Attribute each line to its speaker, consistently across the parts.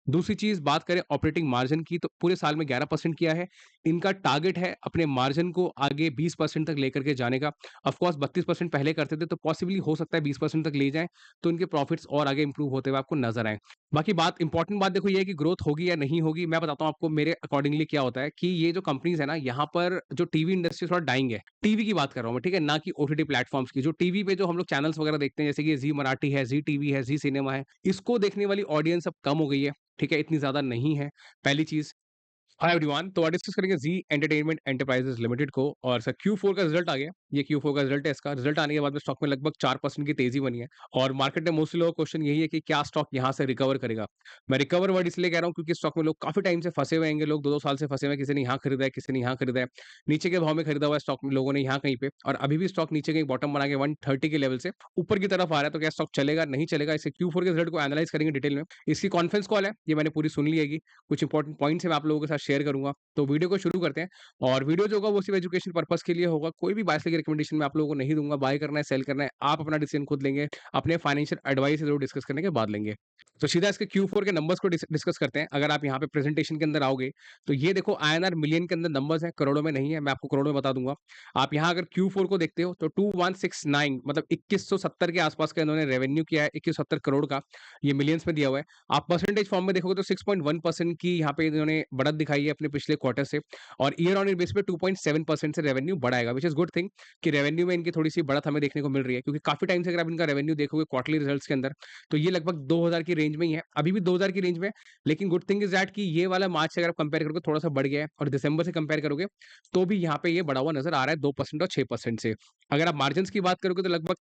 Speaker 1: दूसरी चीज़ बात करें ऑपरेटिंग मार्जिन की तो पूरे साल में 11% किया है। इनका टारगेट है अपने मार्जिन को आगे 20% तक लेकर के जाने का। ऑफ कोर्स 32% पहले करते थे तो पॉसिबली हो सकता है 20% तक ले जाएँ, तो इनके प्रॉफिट्स और आगे इंप्रूव होते हुए आपको नज़र आएँ। बाकी बात इंपॉर्टेंट बात देखो ये है कि ग्रोथ होगी या नहीं होगी, मैं बताता हूँ आपको मेरे अकॉर्डिंगली क्या होता है कि ये जो कंपनीज़ है ना, यहाँ पर जो टीवी इंडस्ट्री थोड़ा डाइंग है। टीवी की बात कर रहा हूँ मैं, ठीक है? ना कि ओटीटी प्लेटफ़ॉर्म्स की। जो टीवी पे जो हम लोग चैनल्स वगैरह देखते हैं जैसे कि ज़ी मराठी है, ज़ी टीवी है, ज़ी सिनेमा है, इसको देखने वाली ऑडियंस अब कम हो गई है, ठीक है? इतनी ज़्यादा नहीं है, पहली चीज़। हाय एवरीवन, तो आज डिस्कस करेंगे जी एंटरटेनमेंट एंटरप्राइजेज लिमिटेड को और सर Q4 का रिजल्ट आ गया। ये Q4 का रिजल्ट है इसका। रिजल्ट आने के बाद में स्टॉक में लगभग 4% की तेजी बनी है और मार्केट में मोस्टली लोगों का क्वेश्चन यही है कि क्या स्टॉक यहाँ से रिकवर करेगा। मैं रिकवर वर्ड इसलिए कह रहा हूँ क्योंकि स्टॉक में लोग काफी टाइम से फंसे हुए हैं, लोग 2-2 साल से फंसे हुए हैं, किसी ने यहाँ खरीदा है, किसी ने यहाँ खरीदा है, नीचे के भाव में खरीदा हुआ है स्टॉक में लोगों ने यहाँ कहीं पे, और अभी भी स्टॉक नीचे कहीं बॉटम बना के 130 के लेवल से ऊपर की तरफ आ रहा है। तो क्या स्टॉक चलेगा, नहीं चलेगा, इसे Q4 के रिजल्ट को एनालाइज करेंगे डिटेल में। इसकी कॉन्फ्रेंस कॉल है, ये मैंने पूरी सुन ली है। कुछ इंपॉर्टेंट पॉइंट्स है मैं आप लोगों के साथ शेयर करूंगा। तो वीडियो को शुरू करते हैं और वीडियो जो होगा वो सिर्फ एजुकेशन पर्पस के लिए होगा। कोई भी बाय की रिकमेंडेशन मैं आप लोगों को नहीं दूंगा। बाय करना है, सेल करना है, आप अपना डिसीजन खुद लेंगे। अपने फाइनेंशियल एडवाइस जरूर डिस्कस करने के बाद लेंगे। तो सीधा इसके Q4 के नंबर्स को डिस्कस करते हैं। अगर आप यहाँ पे प्रेजेंटेशन के अंदर आओगे तो ये देखो INR मिलियन के अंदर नंबर्स हैं, करोड़ों में नहीं है। मैं आपको करोड़ों में बता दूंगा। आप यहाँ अगर Q4 को देखते हो तो 2169 मतलब 2170 के आसपास का इन्होंने रेवेन्यू किया है, 2170 करोड़ का। ये मिलियंस में दिया हुआ है। आप परसेंटेज फॉर्म में देखोगे तो 6.1% की यहाँ पे इन्होंने बढ़त दिखाई है अपने पिछले क्वार्टर से, और ईयर ऑन ईयर बेस पे 2.7% से रेवेन्यू बढ़ाएगा, विच इज गुड थिंग कि रेवेन्यू में इनकी थोड़ी सी बढ़त हमें देखने को मिल रही है, क्योंकि काफी टाइम से अगर आप इनका रेवेन्यू देखोगे क्वार्टरली रिजल्ट्स के अंदर तो ये लगभग 2000 की रेंज में ही है, अभी भी 2000 की रेंज में है। लेकिन गुड थिंग इज दैट कि ये वाला मार्च से अगर आप कंपेयर करोगे थोड़ा सा बढ़ गया है, और दिसंबर से कंपेयर करोगे तो भी यहाँ पे ये बढ़ा हुआ नजर आ रहा है 2% और 6% से। अगर आप मार्जिन की बात करोगे तो लगभग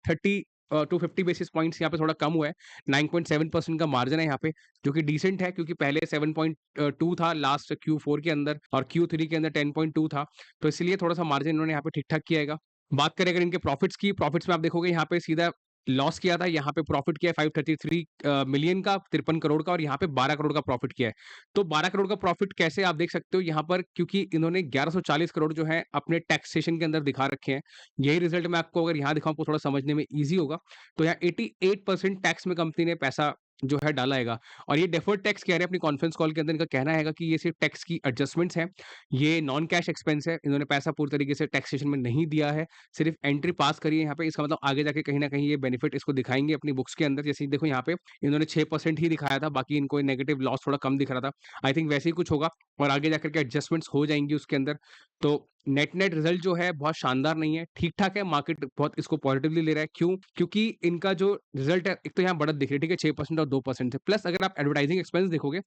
Speaker 1: 250 बेसिस पॉइंट्स यहाँ पे थोड़ा कम हुआ है। 9.7% का मार्जिन है यहाँ पे, जो कि डिसेंट है, क्योंकि पहले 7.2 था लास्ट Q4 के अंदर और Q3 के अंदर 10.2 था। तो इसलिए थोड़ा सा मार्जिन इन्होंने यहाँ पे ठीक ठाक किया है। बात करें अगर इनके प्रॉफिट्स की, प्रॉफिट्स में आप देखोगे यहाँ पे सीधा लॉस किया था, यहाँ पे प्रॉफिट किया है 533 मिलियन का, 53 करोड़ का, और यहाँ पे 12 करोड़ का प्रॉफिट किया है। तो 12 करोड़ का प्रॉफिट कैसे आप देख सकते हो यहाँ पर, क्योंकि इन्होंने 1140 करोड़ जो है अपने टैक्सेशन के अंदर दिखा रखे हैं। यही रिजल्ट मैं आपको अगर यहाँ दिखाऊं आपको थोड़ा समझने में ईजी होगा। तो यहाँ 88% टैक्स में कंपनी ने पैसा जो है डाला हैगा, और ये डेफर्ड टैक्स कह रहे हैं अपनी कॉन्फ्रेंस कॉल के अंदर। इनका कहना है कि ये सिर्फ टैक्स की एडजस्टमेंट्स हैं, ये नॉन कैश एक्सपेंस है, इन्होंने पैसा पूरी तरीके से टैक्सेशन में नहीं दिया है, सिर्फ एंट्री पास करी है यहाँ पे। इसका मतलब आगे जाके कहीं ना कहीं ये बेनिफिट इसको दिखाएंगे अपनी बुक्स के अंदर। जैसे देखो यहाँ पे इन्होंने 6% ही दिखाया था, बाकी इनको नेगेटिव लॉस थोड़ा कम दिख रहा था। आई थिंक वैसे ही कुछ होगा और आगे जाकर के एडजस्टमेंट्स हो जाएंगी उसके अंदर। तो नेट नेट रिजल्ट जो है बहुत शानदार नहीं है, ठीक ठाक है, मार्केट बहुत इसको पॉजिटिवली ले रहा है। क्यों? क्योंकि इनका जो रिजल्ट है, एक तो यहाँ बढ़त दिख रही है, ठीक है, 6% और 2% से, प्लस अगर आप एडवर्टाइजिंग एक्सपेंस देखोगे,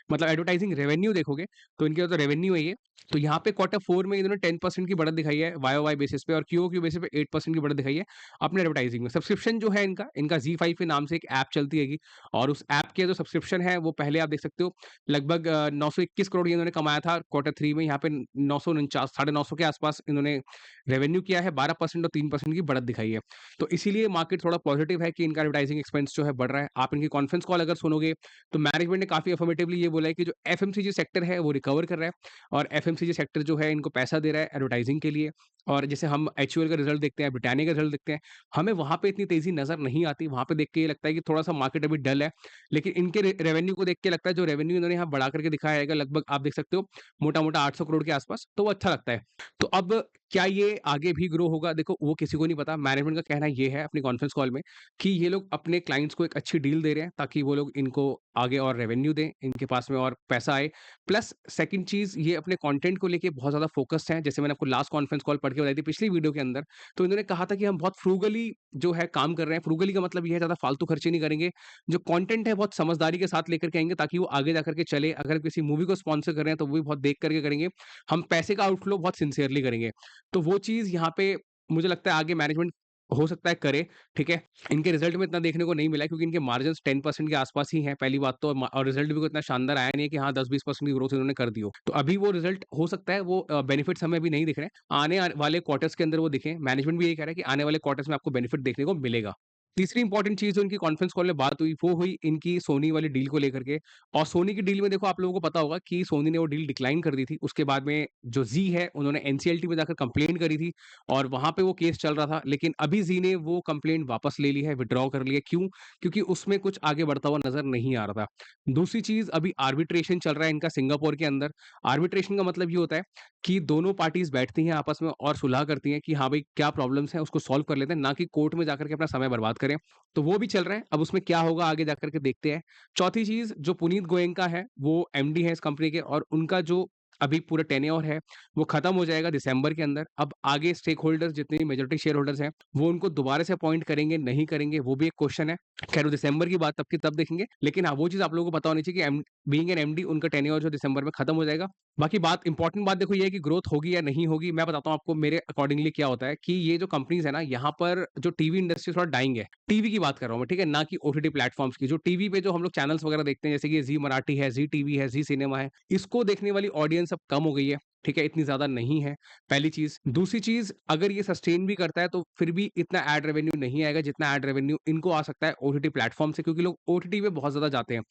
Speaker 1: मतलब एडवर्टाइजिंग रेवेन्यू देखोगे, तो इनके जो रेवेन्यू है ये, तो यहाँ पे Q4 में इन्होंने 10% की बढ़त दिखाई है YOY बेसिस पे, और QOQ बेसिस पे 8% की बढ़त दिखाई है अपने एडवर्टाइजिंग में। सब्सक्रिप्शन जो है इनका इनका Z5 के नाम से एक ऐप चलती है, और उस ऐप के जो सब्सक्रिप्शन है वो पहले आप देख सकते हो लगभग 921 करोड़ ये इन्होंने कमाया था Q3 में। यहाँ पे 949 950 के आसपास इन्होंने रेवेन्यू किया है, 12% और 3% की बढ़त दिखाई है। तो इसीलिए मार्केट थोड़ा पॉजिटिव है कि इनका एडवर्टाइजिंग एक्सपेंस जो है बढ़ रहा है। आप इनकी कॉन्फ्रेंस कॉल अगर सुनोगे तो मैनेजमेंट ने काफी अफर्मेटिवली ये बोला है कि जो FMCG सेक्टर है वो रिकवर कर रहा है, और FMCG सेक्टर जो है इनको पैसा दे रहा है एडवर्टाइजिंग के लिए। और जैसे हम HUL का रिजल्ट देखते हैं, ब्रिटानिया का रिजल्ट देखते हैं, हमें वहां पे इतनी तेजी नजर नहीं आती। वहां पे देख के ये लगता है कि थोड़ा सा मार्केट अभी डल है, लेकिन इनके रेवेन्यू को देख के लगता है जो रेवेन्यू इन्होंने यहाँ बढ़ा करके दिखाया है लगभग आप देख सकते हो मोटा मोटा 800 करोड़ के आसपास, तो वो अच्छा लगता है। तो अब क्या ये आगे भी ग्रो होगा, देखो वो किसी को नहीं पता। मैनेजमेंट का कहना ये है अपनी कॉन्फ्रेंस कॉल में कि ये लोग अपने क्लाइंट्स को एक अच्छी डील दे रहे हैं ताकि वो लोग इनको आगे और रेवेन्यू दें, इनके पास में और पैसा आए। प्लस सेकंड चीज, ये अपने कंटेंट को लेके बहुत ज्यादा फोकस्ड हैं। जैसे मैंने आपको लास्ट कॉन्फ्रेंस कॉल पढ़ के बताई थी पिछली वीडियो के अंदर, तो इन्होंने कहा था कि हम बहुत फ्रूगली जो है काम कर रहे हैं। फ्रूगली का मतलब ये है ज्यादा फालतू खर्चे नहीं करेंगे, जो कंटेंट है बहुत समझदारी के साथ लेकर के आएंगे ताकि वो आगे जाकर के चले। अगर किसी मूवी को स्पॉन्सर कर रहे हैं तो वो भी बहुत देख करके करेंगे। हम पैसे का आउटफ्लो बहुत सिंसियरली करेंगे। तो वो चीज यहाँ पे मुझे लगता है आगे मैनेजमेंट हो सकता है करे, ठीक है। इनके रिजल्ट में इतना देखने को नहीं मिला है, क्योंकि इनके मार्जिन्स 10% के आसपास ही हैं पहली बात तो, और रिजल्ट भी कोई इतना शानदार आया नहीं है कि हाँ 10-20% की ग्रोथ इन्होंने कर दी हो। तो अभी वो रिजल्ट हो सकता है वो बेनिफिट्स हमें अभी नहीं दिख रहे हैं, वाले क्वार्टर्स के अंदर वो दिखे। मैनेजमेंट भी यही कह रहा है कि आने वाले क्वार्टर्स में आपको बेनिफिट देखने को मिलेगा। तीसरी इंपॉर्टेंट चीज़ जो इनकी कॉन्फ्रेंस कॉल में बात हुई, वो हुई इनकी सोनी वाली डील को लेकर के। और सोनी की डील में देखो आप लोगों को पता होगा कि सोनी ने वो डील डिक्लाइन कर दी थी। उसके बाद में जो ज़ी है उन्होंने एनसीएलटी में जाकर कंप्लेंट करी थी और वहाँ पे वो केस चल रहा था। लेकिन अभी ज़ी ने वो कंप्लेंट वापस ले ली है, विथड्रॉ कर ली है। क्यों? क्योंकि उसमें कुछ आगे बढ़ता हुआ नज़र नहीं आ रहा था। दूसरी चीज़, अभी आर्बिट्रेशन चल रहा है इनका सिंगापुर के अंदर। आर्बिट्रेशन का मतलब ये होता है कि दोनों पार्टीज़ बैठती हैं आपस में और सुलह करती हैं कि हाँ भाई, क्या प्रॉब्लम्स हैं उसको सॉल्व कर लेते हैं, ना कि कोर्ट में जाकर के अपना समय बर्बाद करें। तो वो भी चल रहा है, अब उसमें क्या होगा आगे जाकर के देखते हैं। चौथी चीज़, जो पुनीत गोयनका है, वो एमडी है इस कंपनी के और उनका जो अभी पूरा टेन्योर है, वो खत्म हो जाएगा दिसंबर के अंदर। अब आगे स्टेक होल्डर्स जितने भी मेजॉरिटी शेयर होल्डर्स हैं, वो उनको दोबारा से अपॉइंट करेंगे, नहीं करेंगे, वो भी एक क्वेश्चन है। खैर वो दिसंबर की बात तब की तब देखेंगे। लेकिन हाँ, वो चीज़ आप लोगों को पता होनी चाहिए कि बीइंग एन एमडी उनका टेन्योर जो दिसंबर में खत्म हो जाएगा। बाकी बात इंपॉर्टेंट बात देखो ये है कि ग्रोथ होगी या नहीं होगी, मैं बताता हूँ आपको मेरे अकॉर्डिंगली क्या होता है कि ये जो कंपनीज़ है ना, यहाँ पर जो टीवी इंडस्ट्री थोड़ा डाइंग है। टीवी की बात कर रहा हूँ मैं, ठीक है? ना कि ओटीटी प्लेटफ़ॉर्म्स की। जो टीवी पे जो हम लोग चैनल्स वगैरह देखते हैं, जैसे कि ज़ी मराठी है, ज़ी टीवी है, ज़ी सिनेमा है, इसको देखने वाली ऑडियंस अब कम हो गई है, ठीक है? इतनी ज़्यादा नहीं है, पहली चीज़। दूसरी चीज़, अगर ये सस्टेन भी करता है, तो फिर भी इतना एड रेवेन्यू नहीं आएगा, जितना एड रेवेन्यू इनको आ सकता है ओटीटी प्लेटफ़ॉर्म से, क्योंकि लोग ओटीटी पे बहुत ज़्यादा जाते हैं।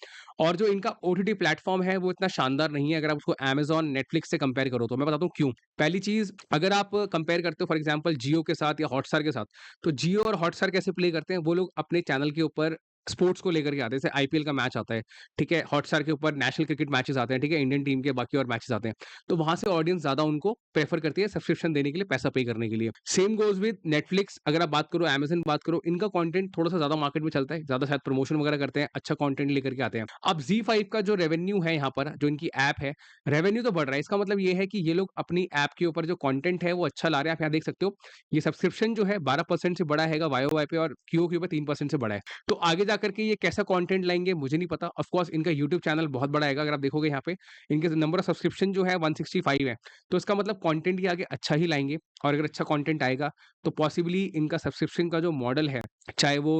Speaker 1: और जो इनका ओटीटी प्लेटफ़ॉर्म है, वो इतना शानदार नहीं है, अगर आप उसको अमेज़न, नेटफ्लिक्स से कंपेयर करो तो। मैं बताता हूँ क्यों? पहली चीज़, अगर आप कंपेयर करते हो फॉर एग्ज़ाम्पल जियो के साथ या हॉटस्टार के साथ, तो जियो और हॉटस्टार कैसे प्ले करते हैं, वो लोग अपने चैनल के ऊपर स्पोर्ट्स को लेकर के आते हैं। जैसे आईपीएल का मैच आता है, ठीक है? हॉटस्टार के ऊपर नेशनल क्रिकेट मैचेस आते हैं, ठीक है? इंडियन टीम के बाकी और मैचेस आते हैं। तो वहाँ से ऑडियंस ज़्यादा उनको प्रेफ़र करती है सब्सक्रिप्शन देने के लिए, पैसा पे करने के लिए। सेम गोज़ विद नेटफ्लिक्स, अगर आप बात करो, अमेज़न बात करो, इनका कंटेंट थोड़ा-सा ज़्यादा मार्केट में चलता है, ज़्यादा शायद प्रमोशन वगैरह करते हैं, अच्छा कंटेंट लेकर के आते हैं। अब ज़ी5 का जो रेवेन्यू है यहाँ पर, जो इनकी ऐप है, रेवेन्यू तो बढ़ रहा है। इसका मतलब ये है कि ये लोग अपनी ऐप के ऊपर जो कंटेंट है, वो अच्छा ला रहे हैं। आप यहाँ देख सकते हो, ये सब्सक्रिप्शन जो है 12% से बढ़ा हैगा वाई-ओवाई पे और क्यू-ओ-क्यू पे 3% से बढ़ा है। तो आगे जाकर के ये कैसा कंटेंट लाएँगे मुझे नहीं पता। ऑफ कोर्स इनका यूट्यूब चैनल बहुत बड़ा आएगा, अगर आप देखोगे यहाँ पे इनके नंबर ऑफ सब्सक्रिप्शन जो है 165 है। तो इसका मतलब कंटेंट ये आगे अच्छा ही लाएँगे और अगर अच्छा कंटेंट आएगा तो पॉसिबली इनका सब्सक्रिप्शन का जो मॉडल है, चाहे वो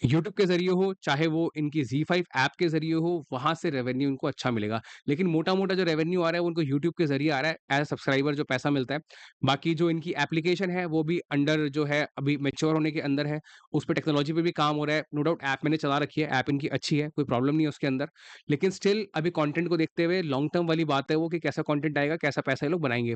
Speaker 1: यूट्यूब के ज़रिए हो, चाहे वो इनकी ज़ी5 ऐप के ज़रिए हो, वहाँ से रेवेन्यू इनको अच्छा मिलेगा। लेकिन मोटा-मोटा जो रेवेन्यू आ रहा है वो उनको यूट्यूब के ज़रिए आ रहा है, एज़ सब्सक्राइबर जो पैसा मिलता है। बाकी जो इनकी एप्लीकेशन है वो भी अंडर जो है अभी मैच्योर होने के अंदर है। उस पे टेक्नोलॉजी पे भी काम हो रहा है। नो डाउट ऐप मैंने चला रखी है, ऐप इनकी अच्छी है, कोई प्रॉब्लम नहीं है उसके अंदर। लेकिन स्टिल अभी कंटेंट को देखते हुए लॉन्ग टर्म वाली बात है वो कि कैसा कंटेंट आएगा, कैसा पैसा ये लोग बनाएँगे।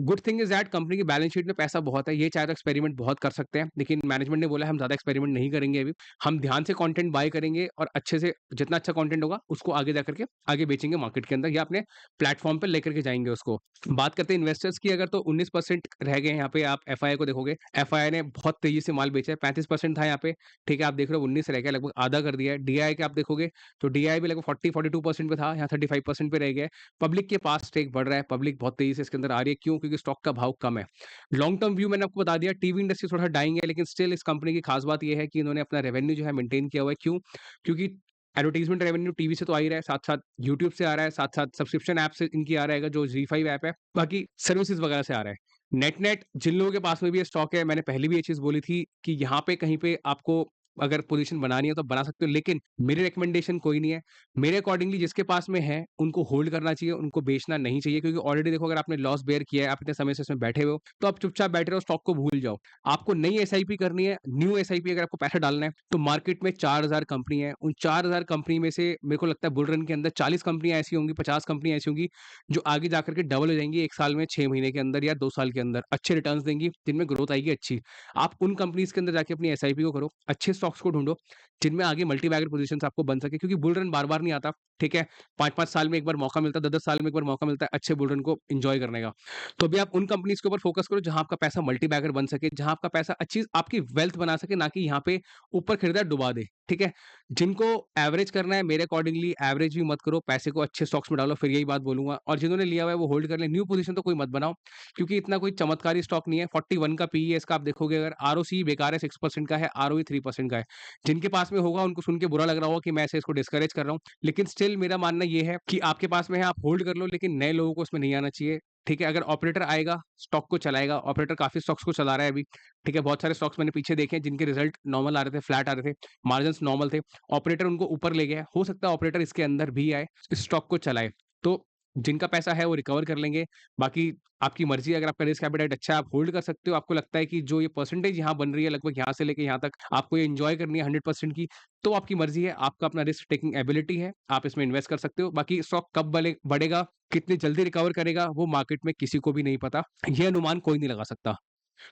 Speaker 1: Good thing is that company की बैलेंस शीट में पैसा बहुत है, ये चाहे तो एक्सपेरिमेंट बहुत कर सकते हैं, लेकिन मैनेजमेंट ने बोला है हम ज़्यादा एक्सपेरिमेंट नहीं करेंगे अभी। हम ध्यान से कंटेंट बाय करेंगे और अच्छे से जितना अच्छा कंटेंट होगा उसको आगे जाकर के आगे बेचेंगे मार्केट के अंदर या अपने प्लेटफ़ॉर्म पे लेकर के जाएँगे उसको। बात करते हैं इन्वेस्टर्स की, अगर तो 19% रह गए हैं यहाँ पे, आप एफआईआई को देखोगे, एफआईआई ने बहुत तेज़ी से माल बेचा है, 35% था यहाँ पे, ठीक है? आप देख रहे हो 19 रह गया, लगभग आधा कर दिया है। डीआई के आप देखोगे तो डीआई भी लगभग 40-42% पे था, यहाँ 35% पे रह गया है। पब्लिक के पास स्टेक बढ़ रहा है, पब्लिक बहुत तेज़ी से इसके अंदर आ रही है, क्यों? क्योंकि स्टॉक का भाव कम है। लॉन्ग टर्म व्यू मैंने आपको बता दिया, टीवी इंडस्ट्री थोड़ा डाइंग है, लेकिन स्टिल इस कंपनी की खास बात ये है कि इन्होंने अपना रेवेन्यू जो है मेंटेन किया हुआ है। क्यों? क्योंकि एडवर्टाइज़मेंट रेवेन्यू टीवी से तो आ ही रहा है, साथ-साथ यूट्यूब से आ रहा है, साथ-साथ सब्सक्रिप्शन ऐप से इनकी आ रहेगा जो ज़ी5 ऐप है, बाकी सर्विसेज़ वगैरह से आ रहा है। नेट-नेट जिन लोगों के पास में भी ये स्टॉक है, मैंने पहले भी ये चीज़ बोली थी कि यहाँ पे कहीं पे आपको अगर पोज़ीशन बनानी है तो बना सकते हो, लेकिन मेरी रिकमेंडेशन कोई नहीं है। मेरे अकॉर्डिंगली जिसके पास में है, उनको होल्ड करना चाहिए, उनको बेचना नहीं चाहिए, क्योंकि ऑलरेडी देखो अगर आपने लॉस बेयर किया है, आप इतने समय से इसमें बैठे हुए हो, तो आप चुपचाप बैठे रहो, स्टॉक को भूल जाओ। आपको नई एसआईपी करनी है, न्यू एसआईपी अगर आपको पैसा डालना है, तो मार्केट में 4000 कंपनी है। उन 4000 कंपनी में से मेरे को लगता है बुल रन के अंदर 40 कंपनियाँ ऐसी होंगी, 50 कंपनियाँ ऐसी होंगी, जो आगे जाकर के डबल हो जाएँगी 1 साल में, 6 महीने के अंदर या 2 साल के अंदर। अच्छे रिटर्न्स देंगी, जिनमें ग्रोथ आएगी अच्छी। आप उन कंपनीज़ के अंदर जाके अपनी एसआईपी को करो, अच्छे स्टॉक्स को ढूँढो, जिनमें आगे मल्टी बैगर पोज़ीशंस आपको बन सके, क्योंकि बुल रन बार-बार नहीं आता, ठीक है? 5-5 साल में एक बार मौका मिलता है, 10-10 साल में एक बार मौका मिलता है अच्छे बुल रन को एन्जॉय करने का। तो अभी आप उन कंपनीज़ के ऊपर फ़ोकस करो जहाँ आपका पैसा मल्टी बैगर बन सके, जहाँ आपका पैसा अच्छी आपकी वेल्थ बना सके, ना कि यहाँ पे ऊपर खरीदा डुबा दे, ठीक है? जिनको एवरेज करना है मेरे अकॉर्डिंगली एवरेज भी मत करो, पैसे को अच्छे स्टॉक्स में डालो, फिर यही बात बोलूँगा। और जिन्होंने लिया हुआ है वो होल्ड कर लें, न्यू पोज़ीशन तो कोई मत बनाओ, क्योंकि इतना कोई चमत्कारी स्टॉक नहीं है। 41 का पीई है इसका, आप देखोगे अगर आरओसी बेकार है, 6% का है, आरओई 3% का है। जिनके पास में होगा उनको सुन के बुरा लग रहा होगा कि मैं ऐसे इसको डिस्करेज कर रहा हूँ। लेकिन स्टिल मेरा मानना ये है कि आपके पास में है, आप होल्ड कर लो, लेकिन नए लोगों को इसमें नहीं आना चाहिए। ठीक है? अगर ऑपरेटर आएगा, स्टॉक को चलाएगा, ऑपरेटर काफ़ी स्टॉक्स को चला रहा है अभी। ठीक है? बहुत सारे स्टॉक्स मैंने पीछे देखे हैं जिनके रिज़ल्ट नॉर्मल आ रहे थे, फ्लैट आ रहे थे, मार्जिन्स नॉर्मल थे। ऑपरेटर उनको ऊपर ले गया है। हो सकता है ऑपरेटर इसके अंदर भी आए, इस स्टॉक को चलाए। तो जिनका पैसा है वो रिकवर कर लेंगे, बाकी आपकी मर्ज़ी है अगर आपका रिस्क एपेटाइट अच्छा है आप होल्ड कर सकते हो, आपको लगता है कि जो ये परसेंटेज यहाँ बन रही है लगभग यहाँ से लेके यहाँ तक आपको ये एन्जॉय करनी है 100% की, तो आपकी मर्ज़ी है, आपका अपना रिस्क टेकिंग एबिलिटी है, आप इसमें इन्वेस्ट कर सकते हो। बाकी स्टॉक कब बढ़ेगा, कितनी जल्दी रिकवर करेगा, वो मार्केट में किसी को भी नहीं पता, ये अनुमान कोई नहीं लगा सकता।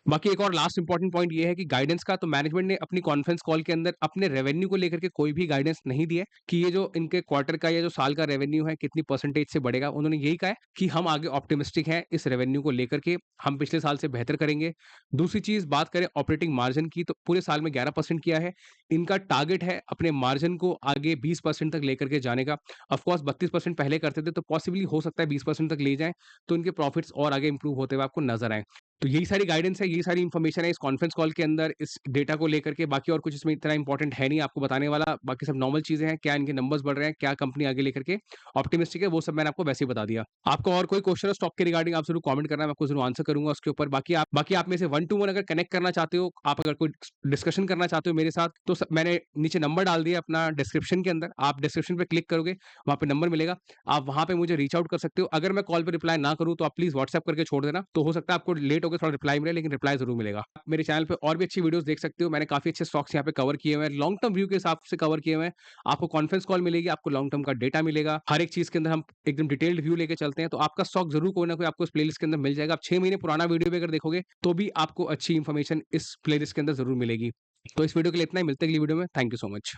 Speaker 1: बाकी एक और लास्ट इंपॉर्टेंट पॉइंट ये है कि गाइडेंस का तो मैनेजमेंट ने अपनी कॉन्फ्रेंस कॉल के अंदर अपने रेवेन्यू को लेकर के कोई भी गाइडेंस नहीं दिया है कि ये जो इनके क्वार्टर का या जो साल का रेवेन्यू है कितनी परसेंटेज से बढ़ेगा। उन्होंने यही कहा है कि हम आगे ऑप्टिमिस्टिक हैं इस रेवेन्यू को लेकर के, हम पिछले साल से बेहतर करेंगे। दूसरी चीज़ बात करें ऑपरेटिंग मार्जिन की तो पूरे साल में 11% किया है। इनका टारगेट है अपने मार्जिन को आगे 20% तक लेकर के जाने का। ऑफ कोर्स 32% पहले करते थे तो पॉसिबली हो सकता है 20% तक ले जाएँ, तो इनके प्रॉफिट्स और आगे इंप्रूव होते हुए आपको नज़र आएँ। तो यही सारी गाइडेंस है, यही सारी इन्फॉर्मेशन है इस कॉन्फ्रेंस कॉल के अंदर, इस डेटा को लेकर के, बाकी और कुछ इसमें इतना इम्पोर्टेंट है नहीं आपको बताने वाला, बाकी सब नॉर्मल चीज़ें हैं, क्या इनके नंबर्स बढ़ रहे हैं, क्या कंपनी आगे लेकर के ऑप्टिमिस्टिक है, वो सब मैंने आपको वैसे ही बता दिया। आपको और कोई क्वेश्चन है स्टॉक के रिगार्डिंग आप ज़रूर कमेंट करना, मैं आपको ज़रूर आंसर करूँगा उसके ऊपर। बाकी आप में से 1 टू 1 अगर कनेक्ट करना चाहते हो, आप अगर कोई डिस्कशन करना चाहते हो मेरे साथ, तो मैंने नीचे नंबर डाल दिया अपना डिस्क्रिप्शन के अंदर, आप डिस्क्रिप्शन पे क्लिक करोगे, वहाँ पे नंबर मिलेगा, आप वहाँ पे मुझे रीच आउट कर सकते हो। अगर मैं कॉल पे रिप्लाई ना करूँ, तो आप प्लीज़ व्हाट्सएप करके छोड़ देना, तो हो सकता है आपको लेट हो के थोड़ा रिप्लाई मिले, लेकिन रिप्लाई ज़रूर मिलेगा। आप मेरे चैनल पे और भी अच्छी वीडियोज़ देख सकते हो, मैंने काफ़ी अच्छे स्टॉक्स यहाँ पे कवर किए हुए हैं, लॉन्ग टर्म व्यू के हिसाब से कवर किए हुए हैं। आपको कॉन्फ्रेंस कॉल मिलेगी, आपको लॉन्ग टर्म का डेटा मिलेगा, हर एक चीज़ के अंदर हम एकदम डिटेल्ड व्यू लेके चलते हैं, तो आपका स्टॉक ज़रूर कोई ना कोई आपको इस प्लेलिस्ट के अंदर मिल जाएगा। आप 6 महीने पुराना वीडियो भी अगर देखोगे, तो भी आपको अच्छी इन्फॉर्मेशन इस प्लेलिस्ट के अंदर ज़रूर मिलेगी। तो इस वीडियो के लिए इतना ही, मिलते हैं अगली वीडियो में। Thank you so much.